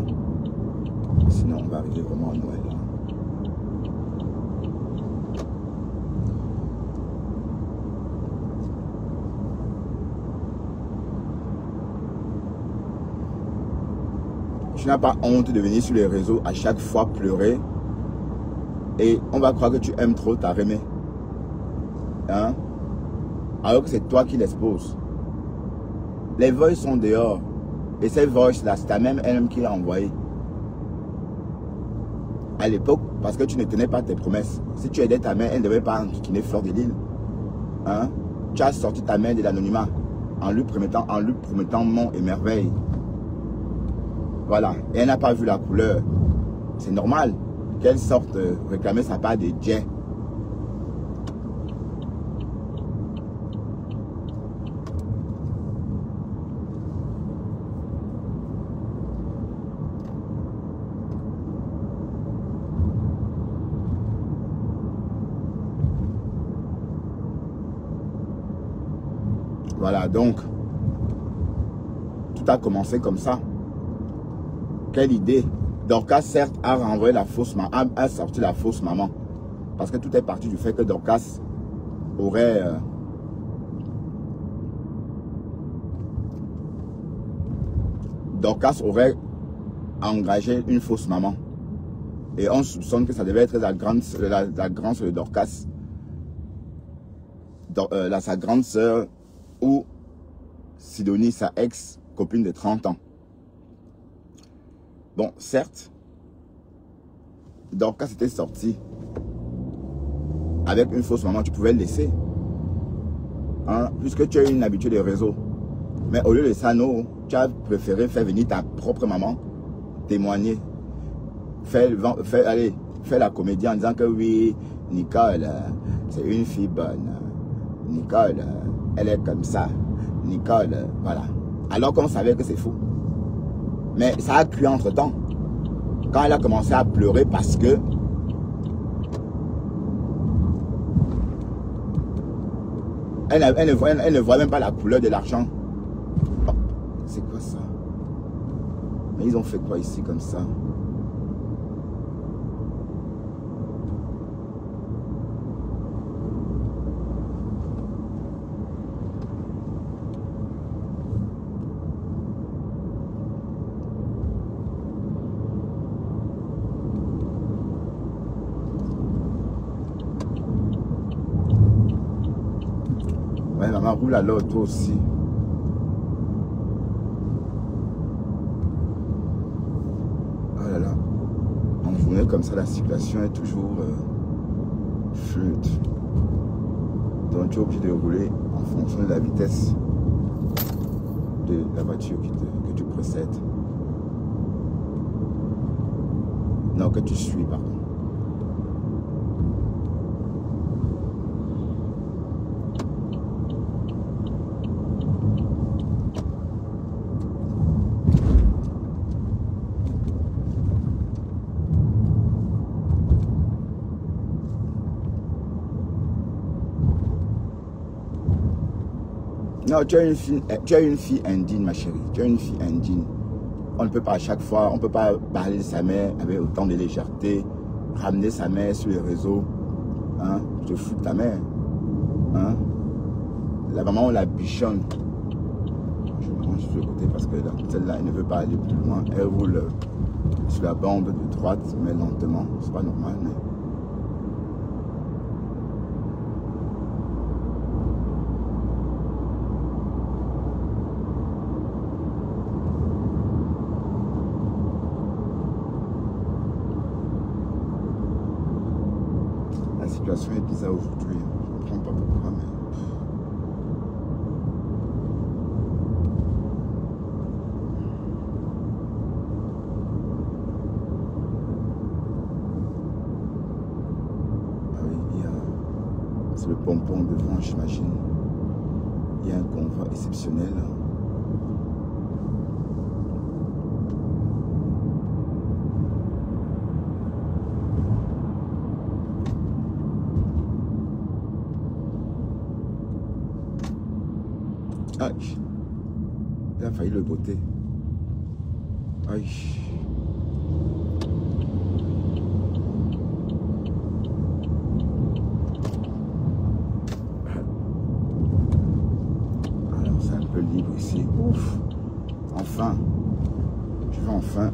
Sinon, on va arriver vraiment à Noël. Là. Tu n'as pas honte de venir sur les réseaux à chaque fois pleurer. Et on va croire que tu aimes trop ta Rémé. Hein? Alors que c'est toi qui l'exposes. Les voices sont dehors. Et ces voices-là, c'est ta même elle qui l'a envoyé. À l'époque, parce que tu ne tenais pas tes promesses. Si tu aidais ta mère, elle ne devait pas enquiquiner Fleur de Lille. Hein? Tu as sorti ta mère de l'anonymat en lui promettant monts et merveilles. Voilà. Et elle n'a pas vu la couleur. C'est normal qu'elle sorte réclamer sa part de Dieu. Voilà, donc, tout a commencé comme ça. Quelle idée. Dorcas, certes, a renvoyé la fausse maman, a sorti la fausse maman. Parce que tout est parti du fait que Dorcas aurait... Dorcas aurait engagé une fausse maman. Et on soupçonne que ça devait être la grande sœur de Dorcas. Sa grande sœur ou Sidonie, sa ex-copine de 30 ans. Bon, certes, Dorcas était sortie avec une fausse maman, tu pouvais le laisser. Hein, puisque tu as une habitude des réseaux. Mais au lieu de ça, non, tu as préféré faire venir ta propre maman témoigner. Allez, fais la comédie en disant que oui, Nicole, c'est une fille bonne. Nicole, elle est comme ça. Nicole, voilà. Alors qu'on savait que c'est faux. Mais ça a cru entre temps. Quand elle a commencé à pleurer parce que elle ne voit même pas la couleur de l'argent. Oh, c'est quoi ça? Mais ils ont fait quoi ici comme ça? Ouais, maman, roule alors toi aussi. Oh là là. En journée comme ça, la circulation est toujours fluide. Donc tu es obligé de rouler en fonction de la vitesse de la voiture que tu précèdes. Non, que tu suis, pardon. Non, tu as une fille indigne, ma chérie. Tu as une fille indigne. On ne peut pas à chaque fois, on ne peut pas parler de sa mère avec autant de légèreté, ramener sa mère sur les réseaux. Hein? Je te fous de ta mère. Hein? La maman, on la bichonne. Je me range sur le côté parce que celle-là, elle ne veut pas aller plus loin. Elle roule sur la bande de droite, mais lentement. C'est pas normal, mais... La situation est bizarre aujourd'hui. Je ne comprends pas pourquoi, mais... Ah oui, c'est le pompon devant, j'imagine. Il y a un convoi exceptionnel. Aïe, il a failli le botter. Aïe. Alors c'est un peu libre ici. Ouf. Enfin, je vais enfin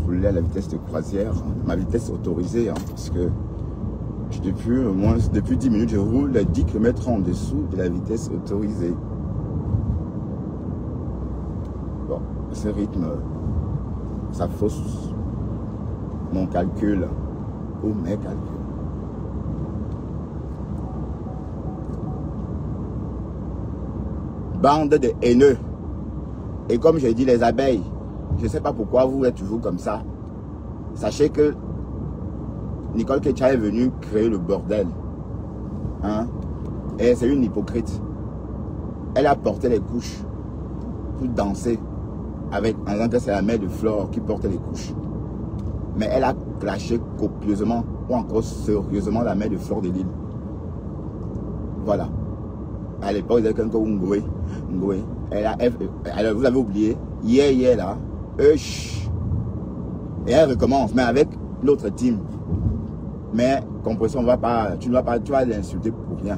rouler à la vitesse de croisière, ma vitesse autorisée, hein, parce que depuis 10 minutes, je roule à 10 km en dessous de la vitesse autorisée. Bon, ce rythme, ça fausse mon calcul ou mes calculs. Bande de haineux. Et comme j'ai dit, les abeilles, je ne sais pas pourquoi vous êtes toujours comme ça. Sachez que Nicole Ketcha est venue créer le bordel. Hein? Et c'est une hypocrite. Elle a porté les couches pour danser avec, en disant que c'est la mère de Flore qui portait les couches. Mais elle a clashé copieusement ou encore sérieusement la mère de Flore de Lille. Voilà. À l'époque, il y avait Ngoué. Vous avez oublié. Hier là. Et elle recommence, mais avec l'autre team. Mais compréhension, tu vas l'insulter pour rien.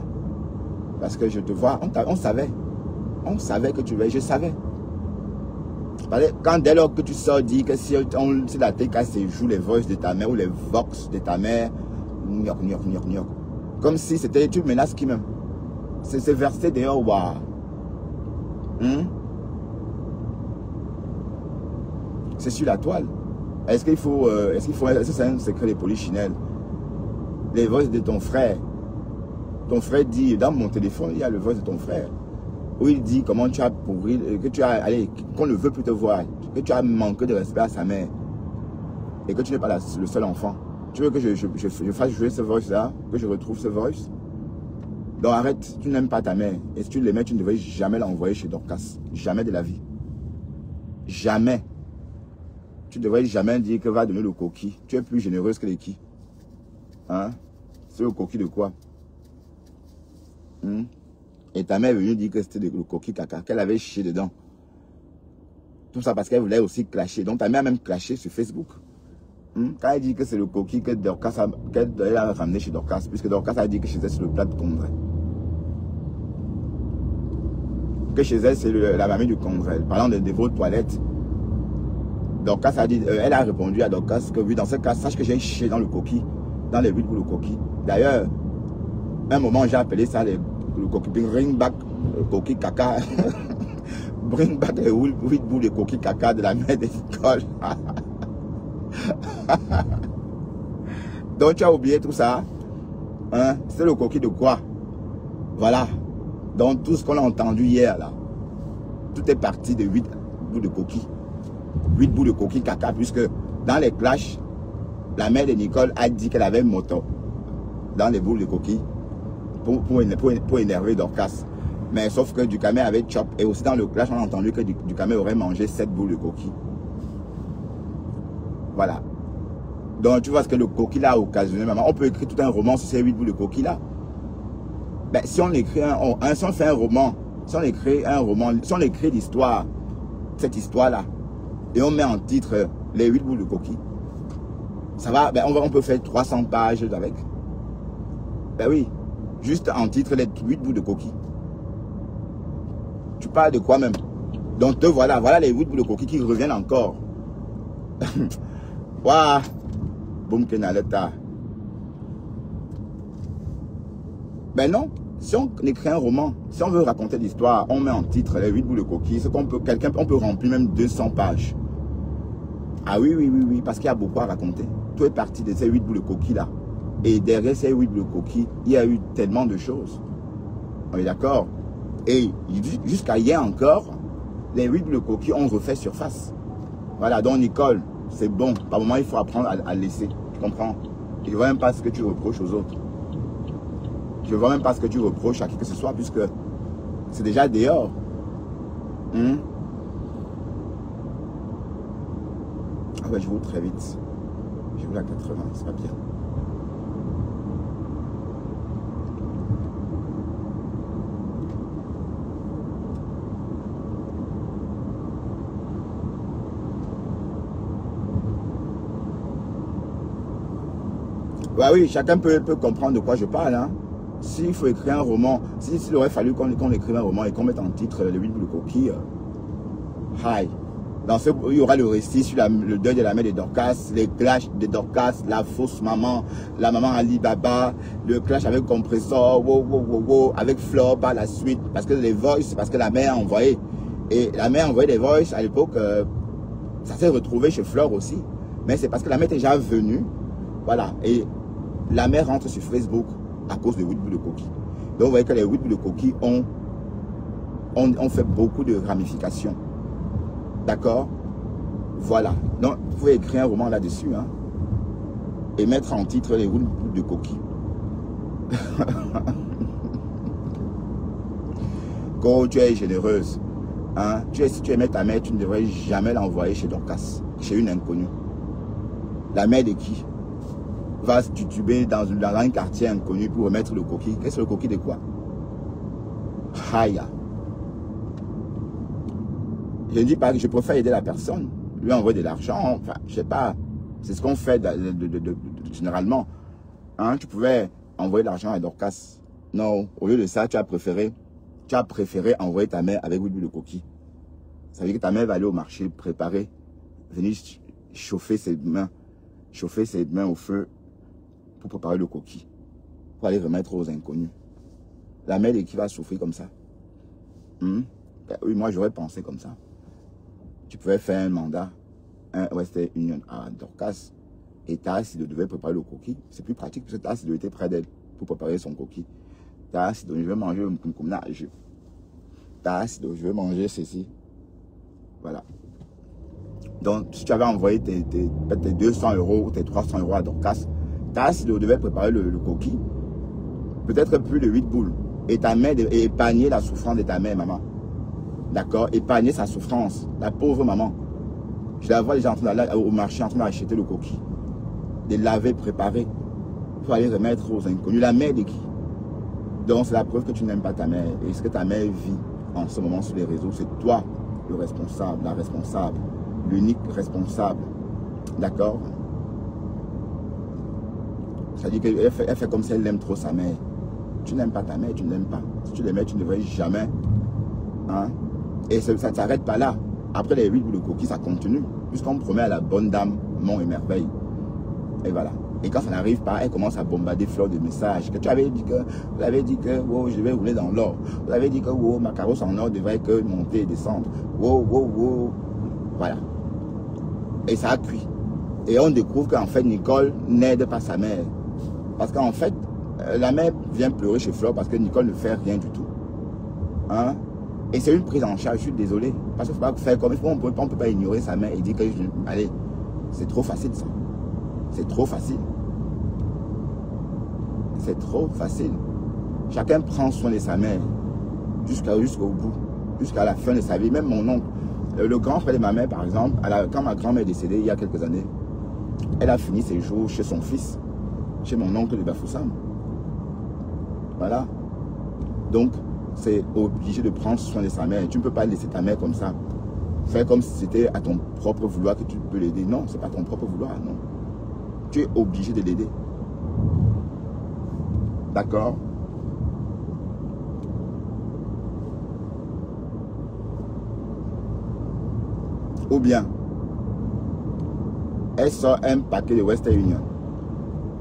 Parce que je te vois, on savait. On savait que tu veux, je savais. Parce que quand dès lors que tu sors, dis que si la TK joue les voices de ta mère ou les vox de ta mère, comme si c'était, tu menaces qui même? C'est versé dehors, waouh. C'est sur la toile. Est-ce que c'est un secret de polichinelle? Les voices de ton frère. Ton frère dit, dans mon téléphone, il y a le voice de ton frère. Où il dit comment tu as pourri, que tu as, allez, qu'on ne veut plus te voir, que tu as manqué de respect à sa mère. Et que tu n'es pas le seul enfant. Tu veux que je fasse jouer ce voice-là, que je retrouve ce voice? Donc arrête, tu n'aimes pas ta mère. Et si tu l'aimais, tu ne devrais jamais l'envoyer chez Dorcas. Jamais de la vie. Jamais. Tu ne devrais jamais dire que va donner le coquille. Tu es plus généreuse que les qui. Hein? C'est le coquille de quoi? Et ta mère est venue dire que c'était le coquille caca, qu'elle avait chié dedans. Tout ça parce qu'elle voulait aussi clasher. Donc ta mère a même clashé sur Facebook. Quand elle dit que c'est le coquille que Dorcas qu'elle a ramené chez Dorcas, puisque Dorcas a dit que chez elle c'est le plat de Congrès. Que chez elle c'est la mamie du Congrès. Parlant de vos toilettes, Dorcas a dit, elle a répondu à Dorcas que oui, dans ce cas, sache que j'ai chié dans le coquille, dans les 8 boules de coquille. D'ailleurs, un moment j'ai appelé ça le coquille, bring back le coquille caca. Bring back les 8 boules de coquille caca de la mère de Nicole. Donc tu as oublié tout ça, hein? C'est le coquille de quoi? Voilà. Donc tout ce qu'on a entendu hier là, tout est parti de 8 boules de coquille. 8 boules de coquille caca, puisque dans les clashs, la mère de Nicole a dit qu'elle avait moto dans les boules de coquille pour énerver Dorcas. Mais sauf que Ducamé avait chop. Et aussi dans le clash, on a entendu que Ducamé aurait mangé 7 boules de coquille. Voilà. Donc tu vois ce que le coquille a occasionné. Maman, on peut écrire tout un roman sur ces 8 boules de coquille là. Ben, si on écrit si on fait un roman, si on écrit un roman, si on écrit l'histoire, cette histoire là, et on met en titre les 8 boules de coquille, ça va, ben on peut faire 300 pages avec. Ben oui, juste en titre les 8 boules de coquille. Tu parles de quoi même? Donc te voilà, voilà les 8 boules de coquille qui reviennent encore. Waouh! Boum kenaleta. Ben non, si on écrit un roman, si on veut raconter l'histoire, on met en titre les 8 boules de coquille, ce qu'on peut, on peut remplir même 200 pages. Ah oui, oui, oui, oui, parce qu'il y a beaucoup à raconter. Tout est parti de ces 8 boules de coquille là. Et derrière ces 8 boules de coquille, il y a eu tellement de choses. On est d'accord? Et jusqu'à hier encore, les 8 boules de coquille ont refait surface. Voilà, donc Nicole, c'est bon. Par moment, il faut apprendre à laisser. Tu comprends? Je ne vois même pas ce que tu reproches aux autres. Je ne vois même pas ce que tu reproches à qui que ce soit, puisque c'est déjà dehors. Ah ben, je roule très vite. Je roule à 80, c'est pas bien. Bah oui, chacun peut comprendre de quoi je parle. Hein. S'il faut écrire un roman, s'il aurait fallu qu'on écrive un roman et qu'on mette en titre le 8 boules de coquille, hi. Il y aura le récit sur le deuil de la mère de Dorcas, les clashs de Dorcas, la fausse maman, la maman Ali Baba, le clash avec Compressor, avec Flore par la suite, parce que les voices, parce que la mère a envoyé. Et la mère a envoyé des voices à l'époque, ça s'est retrouvé chez Flore aussi. Mais c'est parce que la mère était déjà venue, voilà. Et la mère rentre sur Facebook à cause de 8 boules de coquille. Donc vous voyez que les 8 boules de coquille ont fait beaucoup de ramifications. D'accord? Voilà. Donc, vous pouvez écrire un roman là-dessus. Hein, et mettre en titre les 8 boules de coquille. Quand tu es généreuse, hein, si tu aimais ta mère, tu ne devrais jamais l'envoyer chez Dorcas, chez une inconnue. La mère de qui va se tutuber dans un quartier inconnu pour remettre le coquille. Qu'est-ce que le coquille de quoi? Haya. Je ne dis pas que je préfère aider la personne, lui envoyer de l'argent, enfin, je sais pas, c'est ce qu'on fait généralement. Hein, tu pouvais envoyer de l'argent à Dorcas. Non, au lieu de ça, tu as préféré envoyer ta mère avec 8 boules de coquille. Ça veut dire que ta mère va aller au marché, préparer, venir chauffer ses mains au feu pour préparer le coquille, pour aller remettre aux inconnus. La mère qui va souffrir comme ça. Ben oui, moi j'aurais pensé comme ça. Tu pouvais faire un mandat, un Western Union à Dorcas, et Tarsido devait préparer le coquille. C'est plus pratique parce que Tarsido était près d'elle pour préparer son coquille. Tarsido, je vais manger un kumkumnage. Tarsido, je vais manger ceci. Voilà. Donc, si tu avais envoyé tes 200 € ou tes 300 € à Dorcas, Tarsido devait préparer le coquille. Peut-être plus de 8 boules. Et ta mère, et épargner la souffrance de ta mère, maman. D'accord? Épargner sa souffrance. La pauvre maman. Je la vois déjà en train d'aller au marché, en train d'acheter le coquille. De laver, préparer. Pour aller remettre aux inconnus. La mère de qui? Donc, c'est la preuve que tu n'aimes pas ta mère. Et ce que ta mère vit en ce moment sur les réseaux, c'est toi le responsable, la responsable, l'unique responsable. D'accord? Ça dit qu'elle fait comme si elle aime trop sa mère. Tu n'aimes pas ta mère, tu ne l'aimes pas. Si tu l'aimais, tu ne devrais jamais. Hein? Et ça ne s'arrête pas là. Après les 8 boules de coquille, ça continue. Puisqu'on promet à la bonne dame Mont et Merveille. Et voilà. Et quand ça n'arrive pas, elle commence à bombarder fleurs de messages. Que tu avais dit que, vous avez dit que, wow, je vais rouler dans l'or. Vous avez dit que, wow, ma carrosse en or devrait que monter et descendre. Wow, wow, wow. Voilà. Et ça a cuit. Et on découvre qu'en fait, Nicole n'aide pas sa mère. Parce qu'en fait, la mère vient pleurer chez Fleur parce que Nicole ne fait rien du tout. Hein? Et c'est une prise en charge, je suis désolé. Parce qu'il ne faut pas faire comme il faut, on ne peut pas ignorer sa mère et dire que, allez, c'est trop facile ça. C'est trop facile. C'est trop facile. Chacun prend soin de sa mère jusqu'au bout, jusqu'à la fin de sa vie. Même mon oncle, le grand frère de ma mère par exemple, quand ma grand-mère est décédée il y a quelques années, elle a fini ses jours chez son fils, chez mon oncle de Bafoussam. Voilà. Donc, c'est obligé de prendre soin de sa mère. Tu ne peux pas laisser ta mère comme ça. Faire comme si c'était à ton propre vouloir que tu peux l'aider. Non, c'est pas ton propre vouloir, non. Tu es obligé de l'aider. D'accord? Ou bien, elle sort un paquet de Western Union.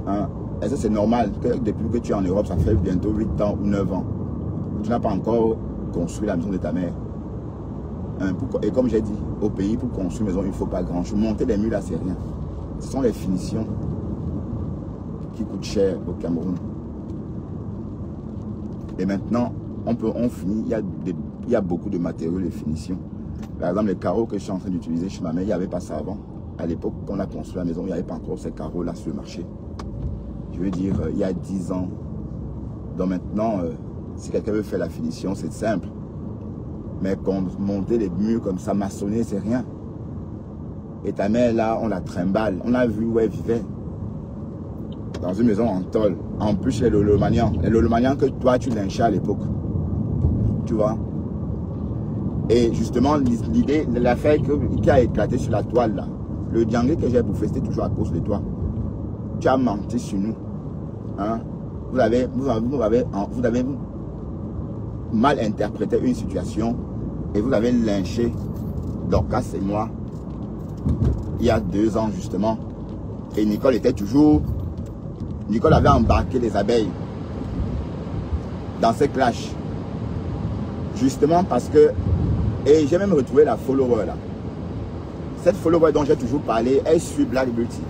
Hein? Est-ce que c'est normal que depuis que tu es en Europe, ça fait bientôt 8 ans ou 9 ans, tu n'as pas encore construit la maison de ta mère? Hein? Et comme j'ai dit, au pays, pour construire une maison, il ne faut pas grand-chose. Monter les murs là, c'est rien. Ce sont les finitions qui coûtent cher au Cameroun. Et maintenant, on finit, il y a beaucoup de matériaux de finition. Par exemple, les carreaux que je suis en train d'utiliser chez ma mère, il n'y avait pas ça avant. À l'époque, quand on a construit la maison, il n'y avait pas encore ces carreaux-là sur le marché. Je veux dire, il y a 10 ans. Donc maintenant, si quelqu'un veut faire la finition, c'est simple. Mais monter les murs comme ça, maçonner, c'est rien. Et ta mère, là, on la trimballe. On a vu où elle vivait. Dans une maison en tôle. En plus, les Lolomanians. Les Lolomanians que toi, tu lynchais à l'époque. Tu vois? Et justement, l'idée, l'affaire qui a éclaté sur la toile, là, le diangue que j'ai bouffé, c'était toujours à cause de toi. Tu as menti sur nous. Hein? Vous avez mal interprété une situation et vous avez lynché Dorcas et moi il y a 2 ans justement. Et Nicole était toujours... Nicole avait embarqué les abeilles dans ces clashs. Justement parce que... Et j'ai même retrouvé la follower là. Cette follower dont j'ai toujours parlé, elle suit Black Beauty.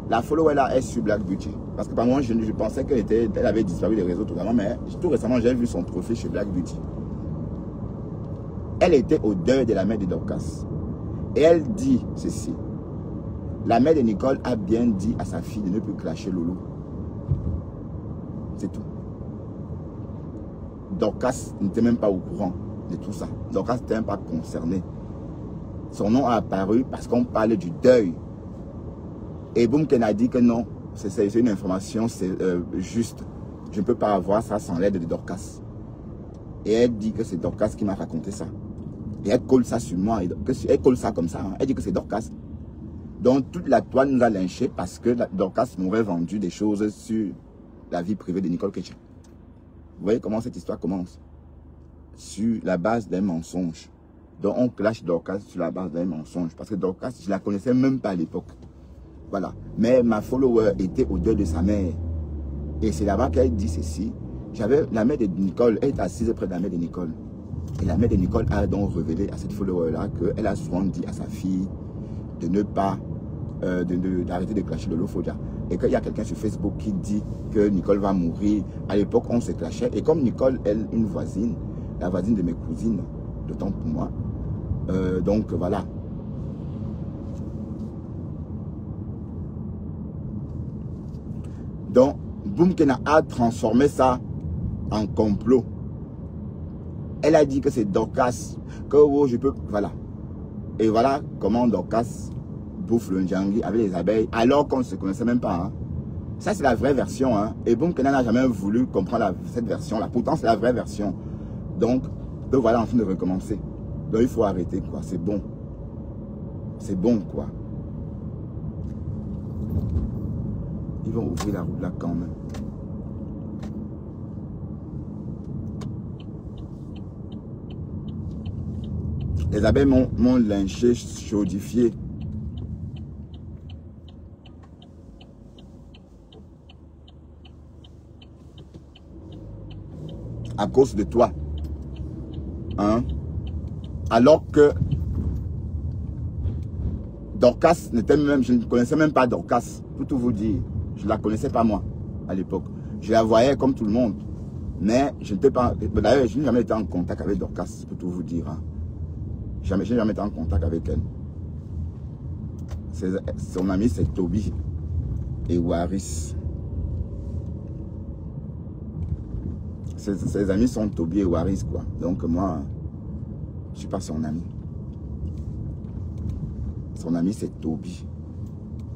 La follower là, elle suit Black Beauty. Parce que par moi, je pensais qu'elle avait disparu des réseaux totalement. Mais tout récemment, j'ai vu son profil chez Black Beauty. Elle était au deuil de la mère de Dorcas. Et elle dit ceci. La mère de Nicole a bien dit à sa fille de ne plus clasher Lolo. C'est tout. Dorcas n'était même pas au courant de tout ça. Dorcas n'était même pas concerné. Son nom a apparu parce qu'on parlait du deuil. Et Boumken a dit que non, c'est une information juste. Je ne peux pas avoir ça sans l'aide de Dorcas. Et elle dit que c'est Dorcas qui m'a raconté ça. Et elle colle ça sur moi. Elle colle ça comme ça. Hein. Elle dit que c'est Dorcas. Donc toute la toile nous a lynché parce que Dorcas m'aurait vendu des choses sur la vie privée de Nicole Ketchen. Vous voyez comment cette histoire commence? Sur la base d'un mensonge. Donc on clash Dorcas sur la base d'un mensonge. Parce que Dorcas, je ne la connaissais même pas à l'époque. Voilà. Mais ma follower était au deuil de sa mère. Et c'est là-bas qu'elle dit ceci. J'avais la mère de Nicole, elle est assise près de la mère de Nicole. Et la mère de Nicole a donc révélé à cette follower-là qu'elle a souvent dit à sa fille de ne pas, d'arrêter de clasher Lolo Fodia. Et qu'il y a quelqu'un sur Facebook qui dit que Nicole va mourir. À l'époque, on se clashait. Et comme Nicole, elle, une voisine, la voisine de mes cousines, d'autant pour moi. Donc voilà. Donc, Boumkena a transformé ça en complot. Elle a dit que c'est Dorcas, que oh, je peux, voilà. Et voilà comment Dorcas bouffe le Njangui avec les abeilles, alors qu'on ne se connaissait même pas. Hein. Ça, c'est la vraie version. Hein. Et Boumkena n'a jamais voulu comprendre cette version-là. Pourtant, c'est la vraie version. Donc voilà, en train de recommencer. Donc, il faut arrêter, quoi. C'est bon. C'est bon, quoi. Ils vont ouvrir la route là quand même. Les abeilles m'ont lynché, chaudifié. À cause de toi. Hein? Alors que Dorcas n'était même, je ne connaissais même pas Dorcas, pour tout vous dire. Je ne la connaissais pas moi, à l'époque. Je la voyais comme tout le monde. Mais je n'étais pas... D'ailleurs, je n'ai jamais été en contact avec Dorcas, pour tout vous dire. Hein. Je n'ai jamais été en contact avec elle. Son ami, c'est Toby et Waris. Ses amis sont Toby et Waris, quoi. Donc moi, je ne suis pas son ami. Son ami, c'est Toby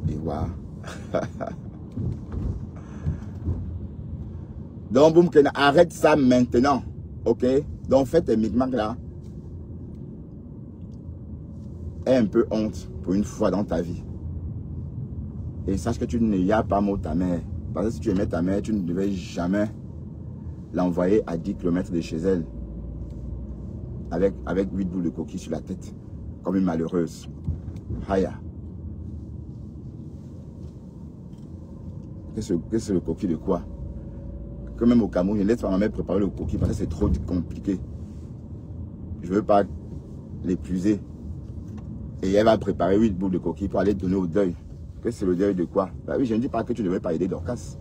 et Waris. Donc, Boumkena, arrête ça maintenant. Ok? Donc, fais tes micmacs là. Aie un peu honte pour une fois dans ta vie. Et sache que tu n'y as pas mot ta mère. Parce que si tu aimais ta mère, tu ne devais jamais l'envoyer à 10 km de chez elle. Avec 8 boules de coquille sur la tête. Comme une malheureuse. Haya. Qu'est-ce que c'est le coquille de quoi? Que même au Cameroun, je laisse ma mère préparer le coquille parce que c'est trop compliqué. Je ne veux pas l'épuiser. Et elle va préparer 8 boules de coquille pour aller donner au deuil. Que c'est le deuil de quoi? Bah oui, je ne dis pas que tu ne devais pas aider Dorcas.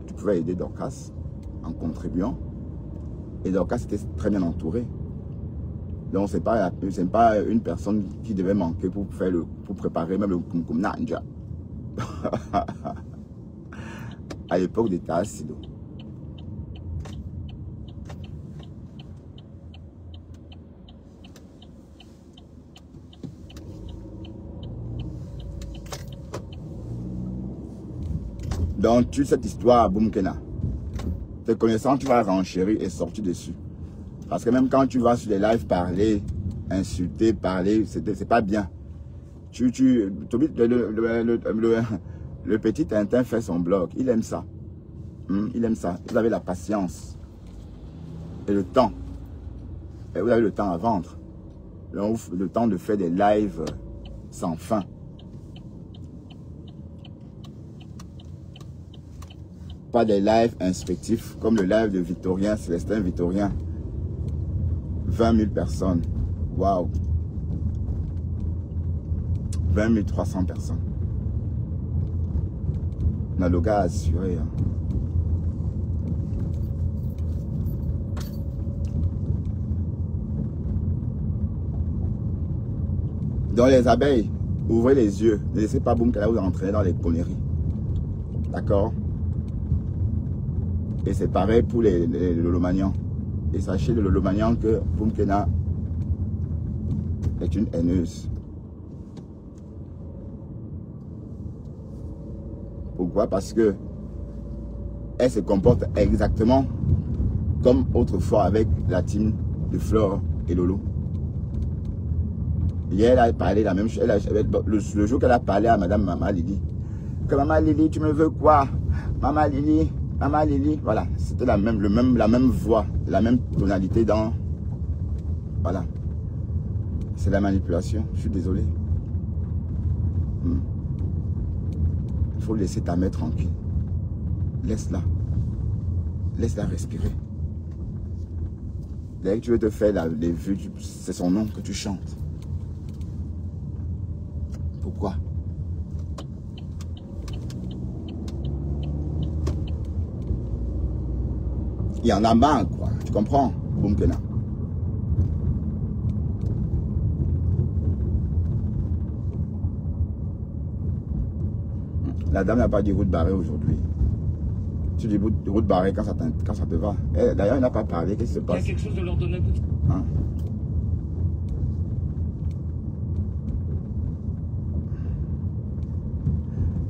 Tu pouvais aider Dorcas en contribuant. Et Dorcas était très bien entourée. Donc ce n'est pas une personne qui devait manquer pour préparer même le kumkum nanja. À l'époque des Tassido. Donc, tu cette histoire, Boumkena. Te connaissant, tu vas renchérir et sortir dessus. Parce que même quand tu vas sur les lives parler, insulter, parler, c'est pas bien. Le petit Tintin fait son blog. Il aime ça. Il aime ça. Vous avez la patience. Et le temps. Et vous avez le temps à vendre. Le temps de faire des lives sans fin. Pas des lives inspectifs comme le live de Victorien, Célestin Victorien. 20 000 personnes. Waouh. 20 300 personnes. On a le gars assuré. Hein. Dans les abeilles, ouvrez les yeux. Ne laissez pas Boumkena vous entraîner dans les conneries. D'accord? Et c'est pareil pour les Lolomanians. Et sachez le Lolomanian que Boumkena est une haineuse. Pourquoi? Parce que elle se comporte exactement comme autrefois avec la team de Flore et Lolo. Hier, elle a parlé la même chose. Le jour qu'elle a parlé à Madame Mama Lili, que Maman Lili, tu me veux quoi? Maman Lili, Maman Lili. Voilà, c'était la même voix, la même tonalité dans... Voilà. C'est la manipulation, je suis désolé. Il faut laisser ta mère tranquille. Laisse-la. Laisse-la respirer. Dès que tu veux te faire les vues, c'est son nom que tu chantes. Pourquoi? Il y en a marre, quoi. Tu comprends? Boumkena. La dame n'a pas dit route barrée aujourd'hui. Tu dis route barrée quand ça te va. D'ailleurs, elle n'a pas parlé. Qu'est-ce qui se passe? Il y a quelque chose de l'ordre d'un petit. Hein?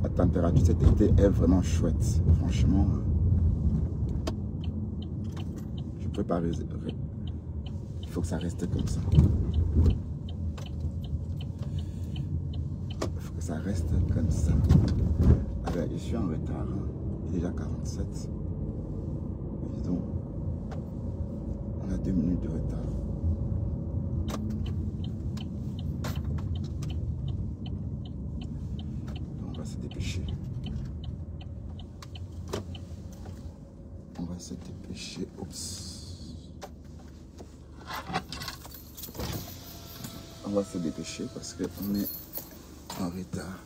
La température cet été est vraiment chouette. Franchement, je ne peux pas réserver. Il faut que ça reste comme ça. Il faut que ça reste comme ça. Alors, je suis en retard. Hein. Il est déjà 47. Dis donc. On a 2 minutes de retard. On va se dépêcher. On va se dépêcher. Oups. On va se dépêcher parce qu'on est en retard.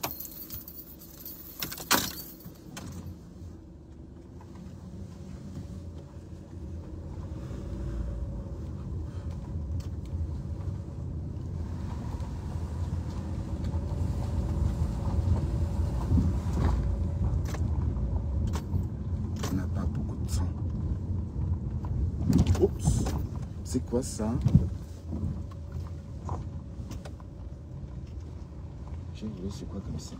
Oups, c'est quoi ça? J'ai vu, c'est quoi comme ça?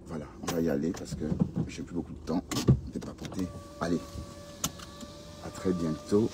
Voilà, on va y aller parce que j'ai plus beaucoup de temps de papoter. Allez. À très bientôt.